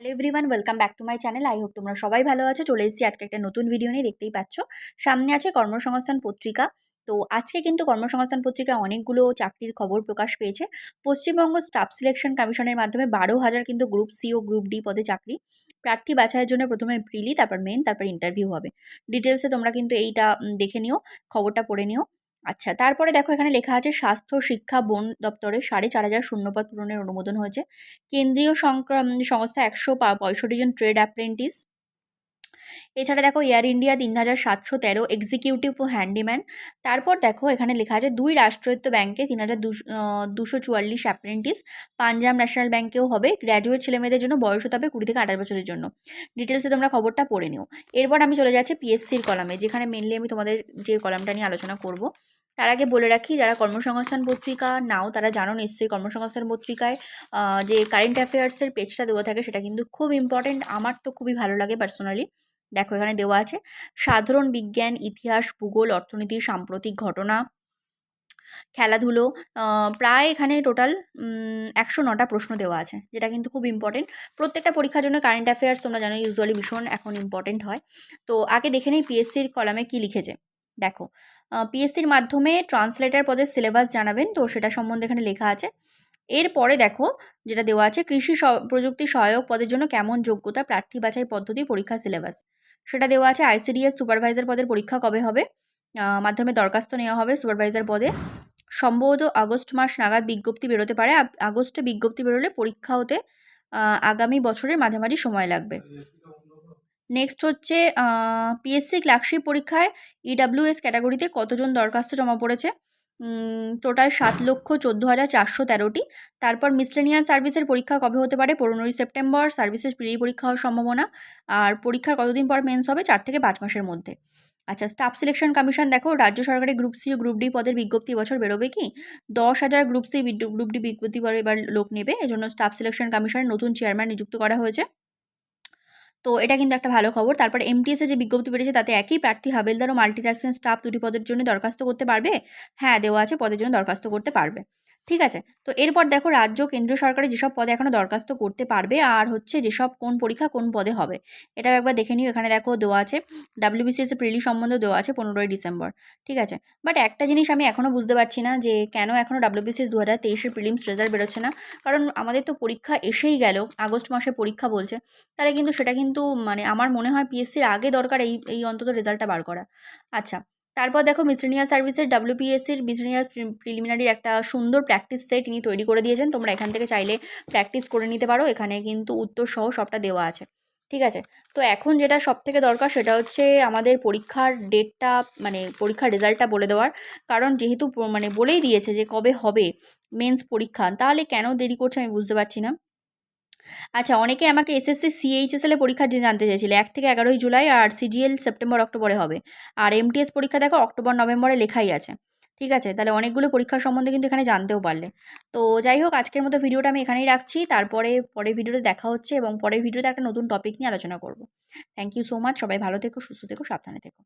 Hello everyone, welcome back to my channel. I hope তোমরা সবাই ভালো আছো। চলে এসেছি আজকে একটা নতুন ভিডিও নিয়ে। দেখতেই পাচ্ছ সামনে আছে কর্মসংস্থান পত্রিকা। তো আজকে কিন্তু কর্মসংস্থান পত্রিকায় অনেকগুলো চাকরির খবর প্রকাশ পেয়েছে। পশ্চিমবঙ্গ স্টাফ সিলেকশন কমিশনের মাধ্যমে 12,000 কিন্তু গ্রুপ সি ও গ্রুপ ডি পদে চাকরি। প্রার্থী বাছাইয়ের জন্য প্রথমে প্রিলি, তারপর মেন, তারপর ইন্টারভিউ হবে। ডিটেলসে তোমরা কিন্তু এইটা দেখে নিও, খবরটা পড়ে নিও। আচ্ছা, তারপরে দেখো এখানে লেখা আছে স্বাস্থ্য শিক্ষা বন দপ্তরে 4,500 শূন্যপদ পূরণের অনুমোদন হয়েছে। কেন্দ্রীয় সংস্থা 165 জন ট্রেড অ্যাপ্রেন্টিস। এছাড়া দেখো এয়ার ইন্ডিয়া 3,713 এক্সিকিউটিভ ও হ্যান্ডিম্যান। তারপর দেখো এখানে লেখা আছে 2 রাষ্ট্রায়ত্ত ব্যাংকে 3,244 অ্যাপ্রেন্টিস। পাঞ্জাব ন্যাশনাল ব্যাংকেও হবে। গ্র্যাজুয়েট ছেলেমেয়েদের জন্য বয়স হতে হবে 20 থেকে 28 বছরের জন্য। ডিটেলসে তোমরা খবরটা পড়ে নিও। এরপর আমি চলে যাচ্ছি পিএসসির কলামে, যেখানে মেনলি আমি তোমাদের যে কলামটা নিয়ে আলোচনা করব। তার আগে বলে রাখি, যারা কর্মসংস্থান পত্রিকা নাও তারা জানো নিশ্চয়ই কর্মসংস্থান পত্রিকায় যে কারেন্ট অ্যাফেয়ার্সের পেজটা দেওয়া থাকে সেটা কিন্তু খুব ইম্পর্টেন্ট। আমার তো খুবই ভালো লাগে পার্সোনালি। দেখো এখানে দেওয়া আছে সাধারণ বিজ্ঞান, ইতিহাস, ভূগোল, অর্থনীতি, সাম্প্রতিক ঘটনা, খেলাধুলো। প্রায় এখানে টোটাল 109টা প্রশ্ন দেওয়া আছে, যেটা কিন্তু খুব ইম্পর্টেন্ট। প্রত্যেকটা পরীক্ষার জন্য কারেন্ট অ্যাফেয়ার্স তোমরা জানো ইউজুয়ালি ভীষণ এখন ইম্পর্টেন্ট হয়। তো আগে দেখে নেই পিএসসির কলামে কি লিখেছে। দেখো পিএসসির মাধ্যমে ট্রান্সলেটর পদের সিলেবাস জানাবেন, তো সেটা সম্বন্ধে এখানে লেখা আছে। এরপরে দেখো যেটা দেওয়া আছে কৃষি প্রযুক্তি সহায়ক পদের জন্য কেমন যোগ্যতা, প্রার্থী বাছাই পদ্ধতি, পরীক্ষা সিলেবাস সেটা দেওয়া আছে। আইসিডিএস সুপারভাইজার পদের পরীক্ষা কবে হবে, মাধ্যমে দরখাস্ত নেওয়া হবে সুপারভাইজার পদে। সম্ভবত আগস্ট মাস নাগাদ বিজ্ঞপ্তি বেরোতে পারে। আগস্টে বিজ্ঞপ্তি বেরোলে পরীক্ষা হতে আগামী বছরের মাঝামাঝি সময় লাগবে। নেক্সট হচ্ছে পিএসসি ক্লার্কশিপ পরীক্ষায় ইডাব্লিউএস ক্যাটাগরিতে কতজন দরখাস্ত জমা পড়েছে। টোটাল 7,14,413টি। তারপর মিসলেনিয়াস সার্ভিসের পরীক্ষা কবে হতে পারে, 15ই সেপ্টেম্বর। সার্ভিসেস প্রি পরীক্ষা হওয়ার সম্ভাবনা। আর পরীক্ষার কতদিন পর মেন্স হবে, 4 থেকে 5 মাসের মধ্যে। আচ্ছা, স্টাফ সিলেকশন কমিশন দেখো রাজ্য সরকারের গ্রুপ সি ও গ্রুপ ডি পদের বিজ্ঞপ্তি বছর বেরোবে কি। 10,000 গ্রুপ সি গ্রুপ ডি বিজ্ঞপ্তি পরে এবার লোক নেবে, এজন্য স্টাফ সিলেকশন কমিশনের নতুন চেয়ারম্যান নিযুক্ত করা হয়েছে। তো এটা কিন্তু একটা ভালো খবর। তারপর এমটিএস এ যে বিজ্ঞপ্তি বেরিয়েছে তাতে একই প্রার্থী হাবিলদার ও মাল্টিটাস্কিং স্টাফ 2টি পদের জন্য দরখাস্ত করতে পারবে। হ্যাঁ, দেওয়া আছে পদের জন্য দরখাস্ত করতে পারবে। ঠিক আছে। তো এরপর দেখো রাজ্য কেন্দ্রীয় সরকারের যেসব পদে এখনও দরখাস্ত করতে পারবে আর হচ্ছে যেসব কোন পরীক্ষা কোন পদে হবে এটাও একবার দেখে নিও। এখানে দেখো দেওয়া আছে ডাব্লিউবিসিএস এর প্রিলি সম্বন্ধে দেওয়া আছে 15ই ডিসেম্বর। ঠিক আছে। বাট একটা জিনিস আমি এখনও বুঝতে পারছি না যে কেন এখনও ডাব্লিউবিসিএস 2023-এর প্রিলিমস রেজাল্ট বেরোচ্ছে না। কারণ আমাদের তো পরীক্ষা এসেই গেল, আগস্ট মাসে পরীক্ষা বলছে। তাহলে কিন্তু সেটা কিন্তু মানে আমার মনে হয় পিএসসির আগে দরকার এই অন্তত রেজাল্টটা বার করা। আচ্ছা, তারপর দেখো মিসলেনিয়াস সার্ভিসের ডাব্লিউপিএসসির মিসলেনিয়াস প্রিলিমিনারির একটা সুন্দর প্র্যাকটিস সেট ইনি তৈরি করে দিয়েছেন। তোমরা এখান থেকে চাইলে প্র্যাকটিস করে নিতে পারো। এখানে কিন্তু উত্তর সহ সবটা দেওয়া আছে। ঠিক আছে। তো এখন যেটা সব থেকে দরকার সেটা হচ্ছে আমাদের পরীক্ষার ডেটটা, মানে পরীক্ষার রেজাল্টটা বলে দেওয়ার। কারণ যেহেতু মানে বলেই দিয়েছে যে কবে হবে মেন্স পরীক্ষা, তাহলে কেন দেরি করছে আমি বুঝতে পারছি না। আচ্ছা, অনেকে আমাকে এসএসসি সিএইচএসএল এর পরীক্ষা জানতে চাইছিলে। 1 থেকে 11ই জুলাই, আর সিজিএল সেপ্টেম্বর অক্টোবরে হবে। আর এমটিএস পরীক্ষা দেখো অক্টোবর নভেম্বরে লেখাই আছে। ঠিক আছে, তাহলে অনেকগুলো পরীক্ষার সম্বন্ধে কিন্তু এখানে জানতেও পারলে। তো যাই হোক, আজকের মতো ভিডিওটা আমি এখানেই রাখছি। তারপরে পরের ভিডিওতে দেখা হচ্ছে এবং পরের ভিডিওতে একটা নতুন টপিক নিয়ে আলোচনা করব। Thank you so much. সবাই ভালো থেকো, সুস্থ থেকো, সাবধানে থেকো।